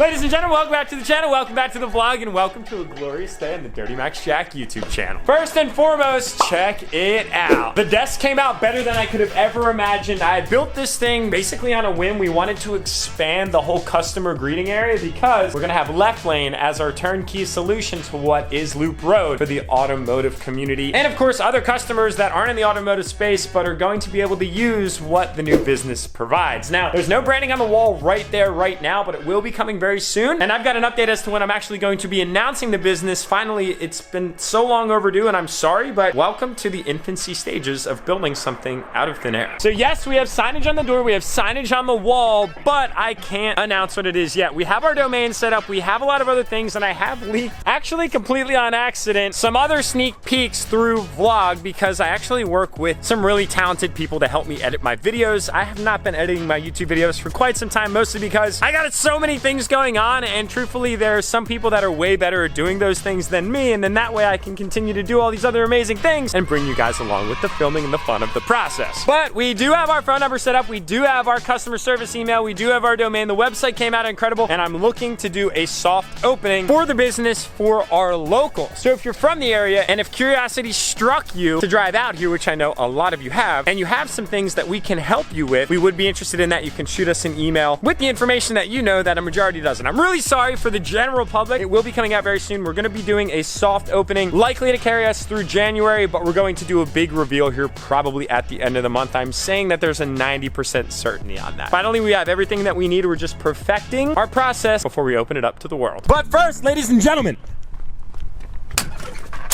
Ladies and gentlemen, welcome back to the channel, welcome back to the vlog, and welcome to a glorious day on the DURTYMAX Jack YouTube channel. First and foremost, check it out. The desk came out better than I could have ever imagined. I had built this thing basically on a whim. We wanted to expand the whole customer greeting area because we're gonna have left lane as our turnkey solution to what is Loop Road for the automotive community. And of course, other customers that aren't in the automotive space but are going to be able to use what the new business provides. Now, there's no branding on the wall right there right now, but it will be coming very soon. And I've got an update as to when I'm actually going to be announcing the business. Finally, it's been so long overdue, and I'm sorry, but welcome to the infancy stages of building something out of thin air. So yes, we have signage on the door, we have signage on the wall, but I can't announce what it is yet. We have our domain set up, we have a lot of other things, and I have leaked, actually completely on accident, some other sneak peeks through vlog because I actually work with some really talented people to help me edit my videos. I have not been editing my YouTube videos for quite some time, mostly because I got so many things going on, and truthfully, there are some people that are way better at doing those things than me, and then that way I can continue to do all these other amazing things and bring you guys along with the filming and the fun of the process. But we do have our phone number set up, we do have our customer service email, we do have our domain, the website came out incredible, and I'm looking to do a soft opening for the business for our locals. So if you're from the area, and if curiosity struck you to drive out here, which I know a lot of you have, and you have some things that we can help you with, we would be interested in that. You can shoot us an email with the information that you know that a majority doesn't. I'm really sorry for the general public. It will be coming out very soon. We're gonna be doing a soft opening, likely to carry us through January, but we're going to do a big reveal here probably at the end of the month. I'm saying that there's a 90% certainty on that. Finally, we have everything that we need. We're just perfecting our process before we open it up to the world. But first, ladies and gentlemen,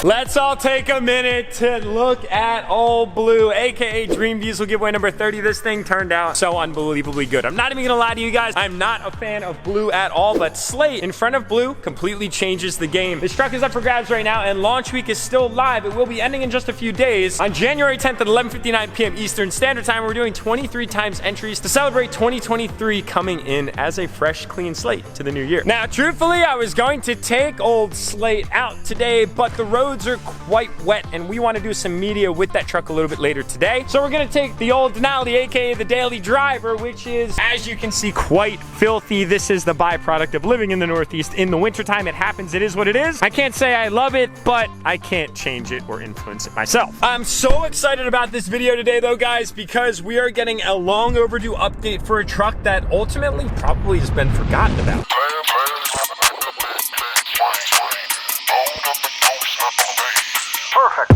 let's all take a minute to look at Old Blue, AKA Dream Diesel giveaway number 30. This thing turned out so unbelievably good. I'm not even gonna lie to you guys, I'm not a fan of blue at all, but Slate in front of blue completely changes the game. This truck is up for grabs right now, and launch week is still live. It will be ending in just a few days. On January 10th at 11:59 p.m. Eastern Standard Time, we're doing 23 times entries to celebrate 2023 coming in as a fresh, clean slate to the new year. Now, truthfully, I was going to take old Slate out today, but the roads are quite wet, and we want to do some media with that truck a little bit later today. So we're gonna take the old Denali, aka the daily driver, which is, as you can see, quite filthy. This is the byproduct of living in the Northeast. In the wintertime, it happens. It is what it is. I can't say I love it, but I can't change it or influence it myself. I'm so excited about this video today, though, guys, because we are getting a long overdue update for a truck that ultimately probably has been forgotten about. Perfect.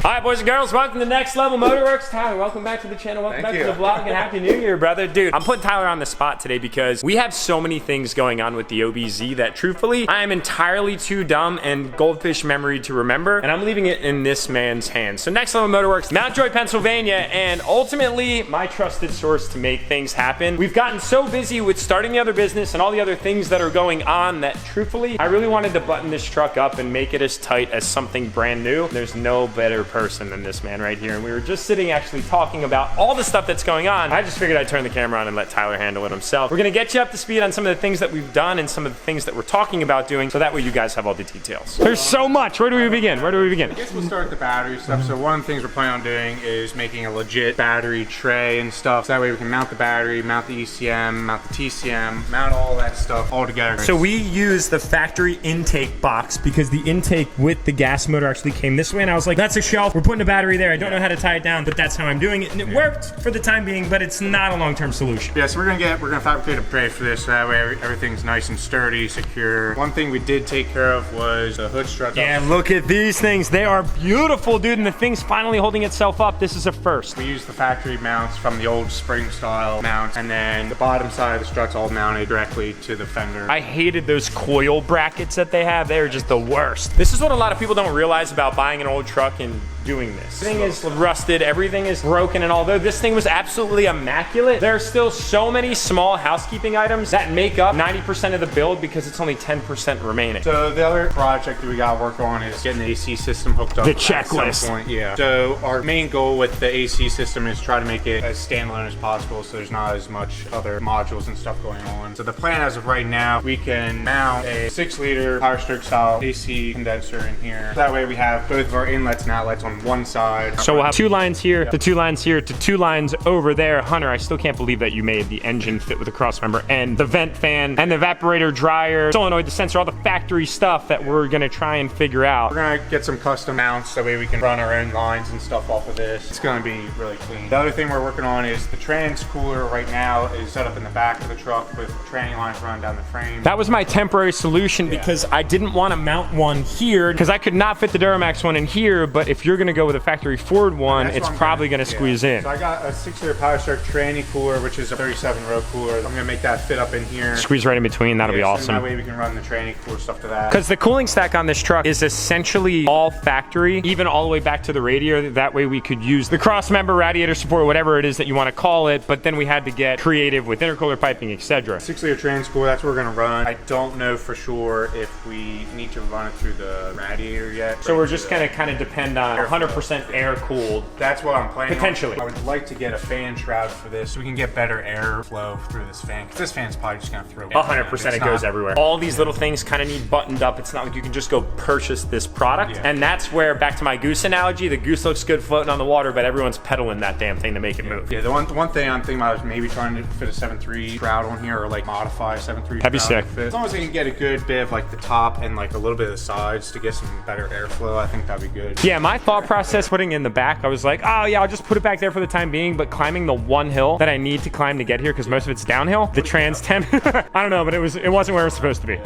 All right, boys and girls, welcome to Next Level Motorworks. Tyler, welcome back to the channel. Welcome back to the vlog, and Happy New Year, brother. Dude, I'm putting Tyler on the spot today because we have so many things going on with the OBZ that, truthfully, I am entirely too dumb and goldfish memory to remember, and I'm leaving it in this man's hands. So Next Level Motorworks, Mountjoy, Pennsylvania, and ultimately my trusted source to make things happen. We've gotten so busy with starting the other business and all the other things that are going on that, truthfully, I really wanted to button this truck up and make it as tight as something brand new. There's no better person than this man right here, and we were just sitting actually talking about all the stuff that's going on. I just figured I'd turn the camera on and let Tyler handle it himself. We're gonna get you up to speed on some of the things that we've done and some of the things that we're talking about doing, so that way you guys have all the details. There's so much. Where do we begin? Where do we begin? I guess we'll start with the battery stuff. So one of the things we're planning on doing is making a legit battery tray and stuff, so that way we can mount the battery, mount the ECM, mount the TCM, mount all that stuff all together. So we use the factory intake box because the intake with the gas motor actually came this way, and I was like, that's a shelf, we're putting a battery there. I don't know how to tie it down, but that's how I'm doing it, and it worked for the time being, but it's not a long-term solution. Yeah, so we're gonna fabricate a tray for this, so that way everything's nice and sturdy, secure. One thing we did take care of was the hood struts. Yeah, look at these things. They are beautiful, dude, and the thing's finally holding itself up. This is a first. We used the factory mounts from the old spring style mounts, and then the bottom side of the struts all mounted directly to the fender. I hated those coil brackets that they have. They're just the worst. This is what a lot of people don't realize about buying an old truck and doing doing this. Everything is rusted, everything is broken, and although this thing was absolutely immaculate, there are still so many small housekeeping items that make up 90% of the build because it's only 10% remaining. So the other project that we got to work on is getting the AC system hooked up. The checklist. At some point, yeah. So our main goal with the AC system is try to make it as standalone as possible so there's not as much other modules and stuff going on. So the plan as of right now, we can mount a 6-liter Power Stroke style AC condenser in here. That way we have both of our inlets and outlets on one side. So we'll have 2 lines here, to 2 lines here, to 2 lines over there. Hunter, I still can't believe that you made the engine fit with the cross member and the vent fan and the evaporator dryer, solenoid, the sensor, all the factory stuff that we're gonna try and figure out. We're gonna get some custom mounts so that way we can run our own lines and stuff off of this. It's gonna be really clean. The other thing we're working on is the trans cooler right now is set up in the back of the truck with tranny lines running down the frame. That was my temporary solution because I didn't want to mount one here because I could not fit the Duramax one in here, but if you're gonna go with a factory Ford one, it's probably gonna squeeze in. So I got a 6-liter Power Stroke tranny cooler, which is a 37-row cooler. I'm gonna make that fit up in here. Squeeze right in between, that'll be awesome. So that way we can run the tranny cooler stuff to that. Because the cooling stack on this truck is essentially all factory, even all the way back to the radiator. That way we could use the cross member, radiator support, whatever it is that you want to call it, but then we had to get creative with intercooler piping, etc. 6-liter trans cooler, that's what we're gonna run. I don't know for sure if we need to run it through the radiator yet. So we're just gonna kind of depend on 100% air cooled. That's what I'm planning potentially. on. I would like to get a fan shroud for this so we can get better airflow through this fan. Because this fan's probably just gonna throw 100% it goes everywhere. All these little things kind of need buttoned up. It's not like you can just go purchase this product. And that's where, back to my goose analogy, the goose looks good floating on the water, but everyone's pedaling that damn thing to make it move. Yeah, the one thing I'm thinking about is maybe trying to fit a 7.3 shroud on here or like modify 7.3 That'd be sick. As long as I can get a good bit of like the top and like a little bit of the sides to get some better airflow, I think that'd be good. Yeah, my thought process putting in the back, I was like, oh yeah, I'll just put it back there for the time being, but climbing the one hill that I need to climb to get here, because most of it's downhill, the trans temp, I don't know, but it wasn't where it was supposed to be.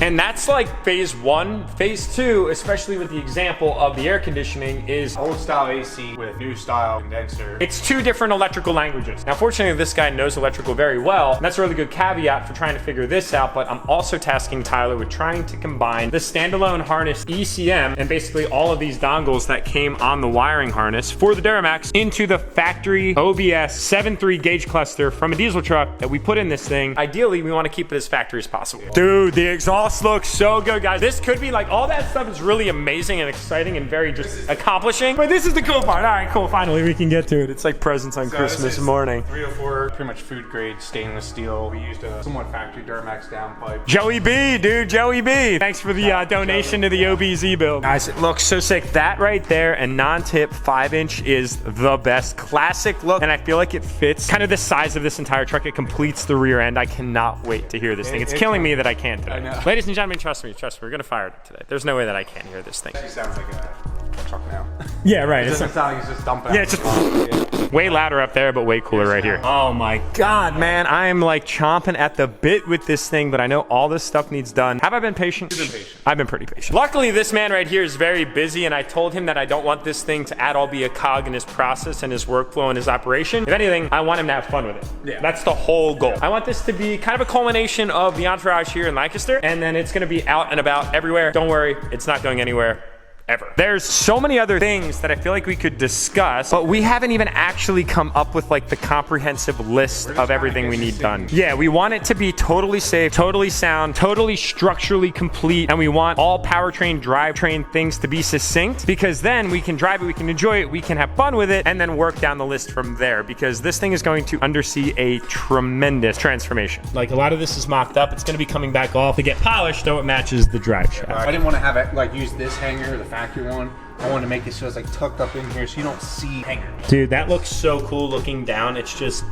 And that's like phase 1. Phase 2, especially with the example of the air conditioning, is old style AC with new style condenser. It's 2 different electrical languages. Now, fortunately, this guy knows electrical very well, and that's a really good caveat for trying to figure this out, but I'm also tasking Tyler with trying to combine the standalone harness ECM and basically all of these dongles that came on the wiring harness for the Duramax into the factory OBS 7.3 gauge cluster from a diesel truck that we put in this thing. Ideally, we want to keep it as factory as possible. Dude, the exhaust looks so good, guys. This could be like, all that stuff is really amazing and exciting and very just accomplishing, but this is the cool part. All right, cool. Finally, we can get to it. It's like presents on Christmas morning. 304, pretty much food grade stainless steel. We used a somewhat factory Duramax downpipe. Joey B, dude, Joey B. Thanks for the donation to the OBZ build. Guys, it looks so sick. That right there and non-tip 5-inch is the best classic look, and I feel like it fits kind of the size of this entire truck. It completes the rear end. I cannot wait to hear this thing. It's killing me that I can't today. I know. Ladies and gentlemen, trust me, we're gonna fire it today. There's no way that I can't hear this thing. It sounds like a truck now. Yeah, right. It doesn't sound like it's just dumping Yeah, out. It's just way louder up there, but way cooler right here. Oh my God, man. I am like chomping at the bit with this thing, but I know all this stuff needs done. Have I been patient? You've been patient. I've been pretty patient. Luckily, this man right here is very busy, and I told him that I don't want this thing to at all be a cog in his process and his workflow and his operation. If anything, I want him to have fun with it. Yeah. That's the whole goal. I want this to be kind of a culmination of the Entourage here in Lancaster, and then it's gonna be out and about everywhere. Don't worry, it's not going anywhere. Ever. There's so many other things that I feel like we could discuss, but we haven't even actually come up with like the comprehensive list of everything we need done. Yeah, we want it to be totally safe, totally sound, totally structurally complete, and we want all powertrain, drivetrain things to be succinct, because then we can drive it, we can enjoy it, we can have fun with it, and then work down the list from there, because this thing is going to undersee a tremendous transformation. Like, a lot of this is mocked up. It's going to be coming back off to get polished, so it matches the drive shaft. I didn't want to have it like use this hanger, the factory one. I wanted to make it so it's like tucked up in here so you don't see hangers. Dude, that looks so cool looking down. It's just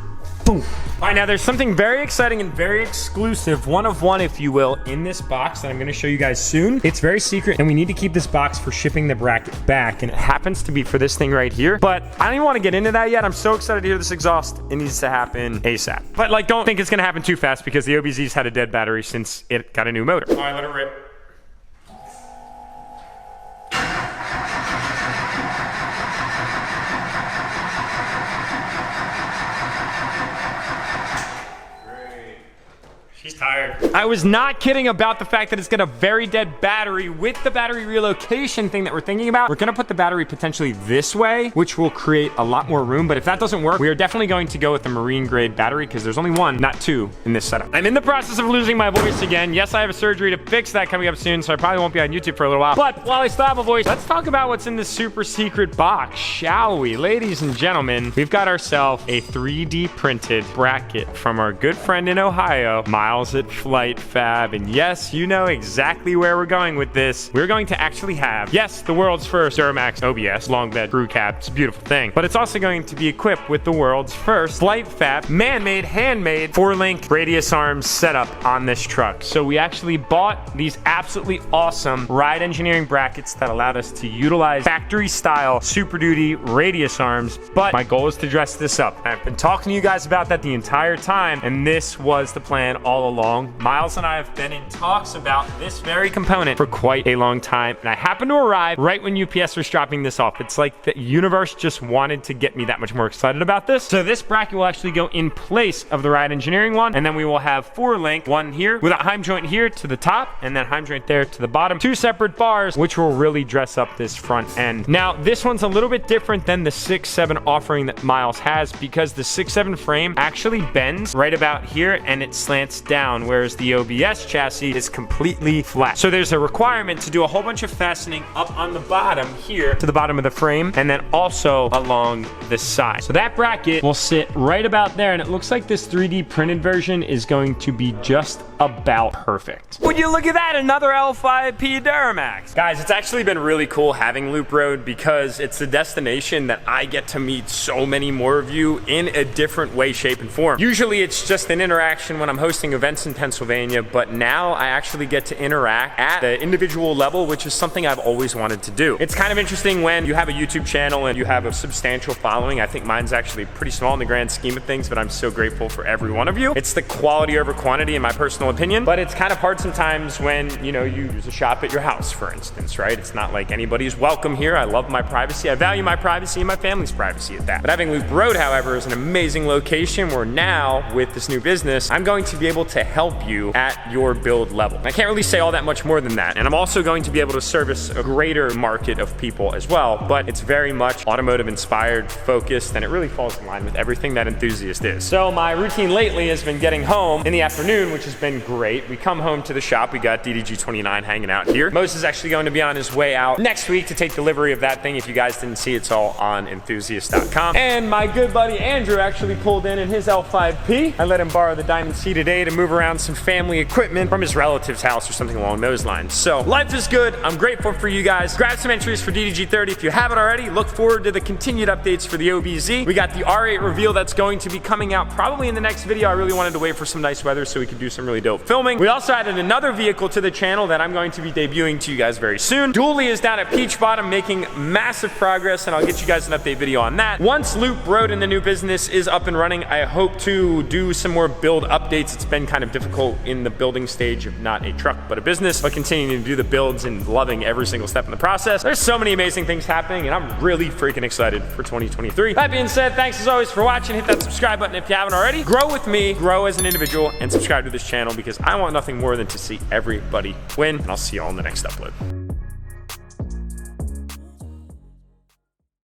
boom. All right, now there's something very exciting and very exclusive, one of one, if you will, in this box that I'm going to show you guys soon. It's very secret, and we need to keep this box for shipping the bracket back, and it happens to be for this thing right here. But I don't even want to get into that yet. I'm so excited to hear this exhaust. It needs to happen ASAP. But like, don't think it's going to happen too fast, because the OBZ's had a dead battery since it got a new motor. All right, let it rip. He's tired. I was not kidding about the fact that it's got a very dead battery. With the battery relocation thing that we're thinking about, we're gonna put the battery potentially this way, which will create a lot more room. But if that doesn't work, we are definitely going to go with the marine grade battery because there's only one, not two, in this setup. I'm in the process of losing my voice again. Yes, I have a surgery to fix that coming up soon, so I probably won't be on YouTube for a little while. But while I still have a voice, let's talk about what's in this super secret box, shall we? Ladies and gentlemen, we've got ourselves a 3D printed bracket from our good friend in Ohio, Miles at Flight Fab. And yes, you know exactly where we're going with this. We're going to actually have, yes, the world's first Duramax OBS long bed crew cab. It's a beautiful thing, but it's also going to be equipped with the world's first Flight Fab man-made, handmade 4-link radius arms setup on this truck. So we actually bought these absolutely awesome ride engineering brackets that allowed us to utilize factory style Super Duty radius arms, but my goal is to dress this up. I've been talking to you guys about that the entire time, and this was the plan all along. Miles and I have been in talks about this very component for quite a long time, and I happened to arrive right when UPS was dropping this off. It's like the universe just wanted to get me that much more excited about this. So this bracket will actually go in place of the ride engineering one, and then we will have 4-link, one here with a heim joint here to the top, and then heim joint there to the bottom. 2 separate bars, which will really dress up this front end. Now, this one's a little bit different than the 6.7 offering that Miles has because the 6.7 frame actually bends right about here and it slants down, whereas the OBS chassis is completely flat. So there's a requirement to do a whole bunch of fastening up on the bottom here to the bottom of the frame, and then also along the side. So that bracket will sit right about there, and it looks like this 3D printed version is going to be just about perfect. Would you look at that? Another L5P Duramax. Guys, it's actually been really cool having Loop Road because it's the destination that I get to meet so many more of you in a different way, shape, and form. Usually it's just an interaction when I'm hosting events in Pennsylvania, but now I actually get to interact at the individual level, which is something I've always wanted to do. It's kind of interesting when you have a YouTube channel and you have a substantial following. I think mine's actually pretty small in the grand scheme of things, but I'm so grateful for every one of you. It's the quality over quantity in my personal opinion, but it's kind of hard sometimes when, you know, you use a shop at your house, for instance, right? It's not like anybody's welcome here. I love my privacy. I value my privacy and my family's privacy at that. But having Loop Road, however, is an amazing location where now with this new business, I'm going to be able to help you at your build level. I can't really say all that much more than that. And I'm also going to be able to service a greater market of people as well, but it's very much automotive inspired, focused, and it really falls in line with everything that enthusiast is. So my routine lately has been getting home in the afternoon, which has been great. We come home to the shop. We got DDG29 hanging out here. Mose is actually going to be on his way out next week to take delivery of that thing. If you guys didn't see, it's all on enthusiast.com. And my good buddy Andrew actually pulled in his L5P. I let him borrow the Diamond C today to move around some family equipment from his relative's house or something along those lines. So life is good. I'm grateful for you guys. Grab some entries for DDG30 if you haven't already. Look forward to the continued updates for the OBZ. We got the R8 reveal that's going to be coming out probably in the next video. I really wanted to wait for some nice weather so we could do some really dope filming. We also added another vehicle to the channel that I'm going to be debuting to you guys very soon. Dually is down at Peach Bottom making massive progress, and I'll get you guys an update video on that. Once Loop Road in the new business is up and running, I hope to do some more build updates. It's been kind of difficult in the building stage of not a truck, but a business, but continuing to do the builds and loving every single step in the process. There's so many amazing things happening, and I'm really freaking excited for 2023. That being said, thanks as always for watching. Hit that subscribe button if you haven't already. Grow with me, grow as an individual, and subscribe to this channel because I want nothing more than to see everybody win, and I'll see you all in the next upload.